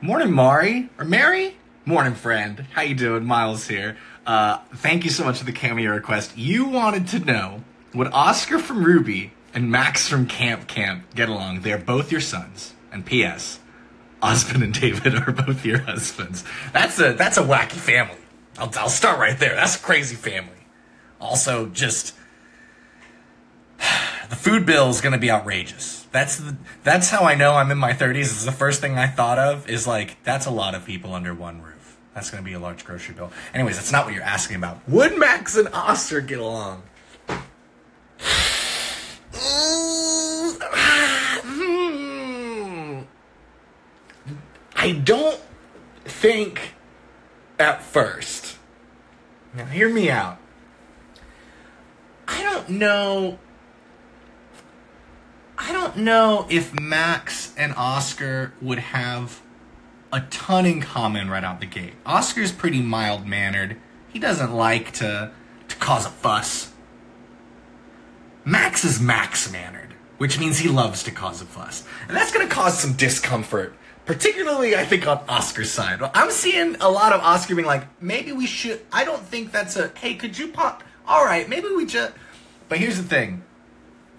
Morning, Mari. Or Mary? Morning, friend. How you doing? Miles here. Thank you so much for the cameo request. You wanted to know, would Oscar from RWBY and Max from Camp get along? They're both your sons. And P.S. Osmond and David are both your husbands. That's a wacky family. I'll start right there. That's a crazy family. Also, just the food bill is going to be outrageous. That's how I know I'm in my 30s. It's the first thing I thought of is like, that's a lot of people under one roof. That's going to be a large grocery bill. Anyways, that's not what you're asking about. Would Max and Oscar get along? I don't think at first. Now, hear me out. I don't know if Max and Oscar would have a ton in common right out the gate. Oscar's pretty mild-mannered. He doesn't like to cause a fuss. Max is Max-mannered, which means he loves to cause a fuss. And that's going to cause some discomfort, particularly, I think, on Oscar's side. I'm seeing a lot of Oscar being like, maybe we should, I don't think that's a, hey, could you pop, all right, maybe we just, but here's the thing.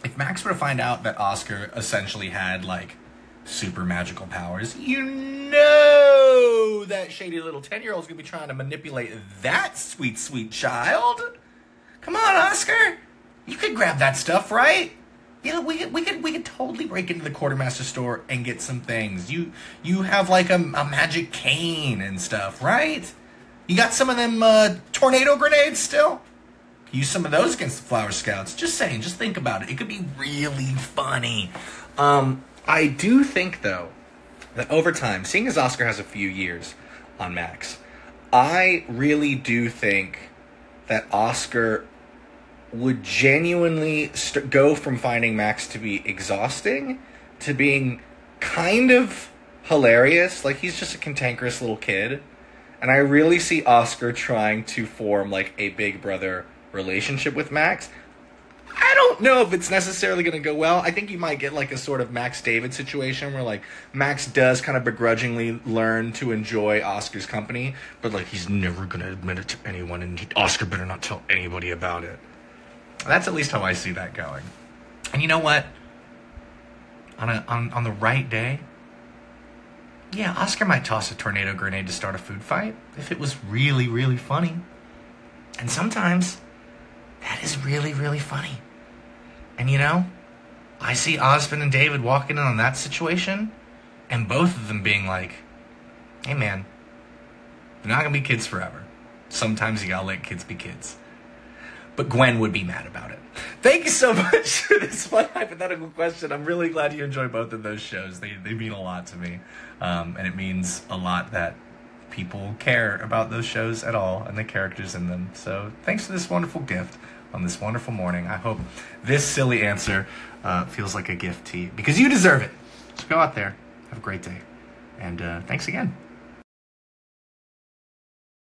If Max were to find out that Oscar essentially had, like, super magical powers, you know that shady little 10-year-old's gonna be trying to manipulate that sweet, sweet child. Come on, Oscar. You could grab that stuff, right? Yeah, we could totally break into the quartermaster store and get some things. You have, like, a magic cane and stuff, right? You got some of them tornado grenades still? Use some of those against the Flower Scouts. Just saying, just think about it. It could be really funny. I do think, though, that over time, seeing as Oscar has a few years on Max, I really do think that Oscar would genuinely go from finding Max to be exhausting to being kind of hilarious. Like, he's just a cantankerous little kid. And I really see Oscar trying to form, like, a big brother relationship with Max. I don't know if it's necessarily going to go well. I think you might get like a sort of Max David situation where like Max does kind of begrudgingly learn to enjoy Oscar's company, but like he's never going to admit it to anyone, and Oscar better not tell anybody about it. That's at least how I see that going. And you know what? On the right day, yeah, Oscar might toss a tornado grenade to start a food fight if it was really, really funny. And sometimes that is really, really funny. And you know, I see Osmond and David walking in on that situation, and both of them being like, hey man, they're not gonna be kids forever. Sometimes you gotta let kids be kids. But Gwen would be mad about it. Thank you so much for this fun hypothetical question. I'm really glad you enjoy both of those shows. They mean a lot to me. And it means a lot that people care about those shows at all and the characters in them. So thanks for this wonderful gift on this wonderful morning. I hope this silly answer feels like a gift to you, because you deserve it. So go out there, have a great day, and thanks again.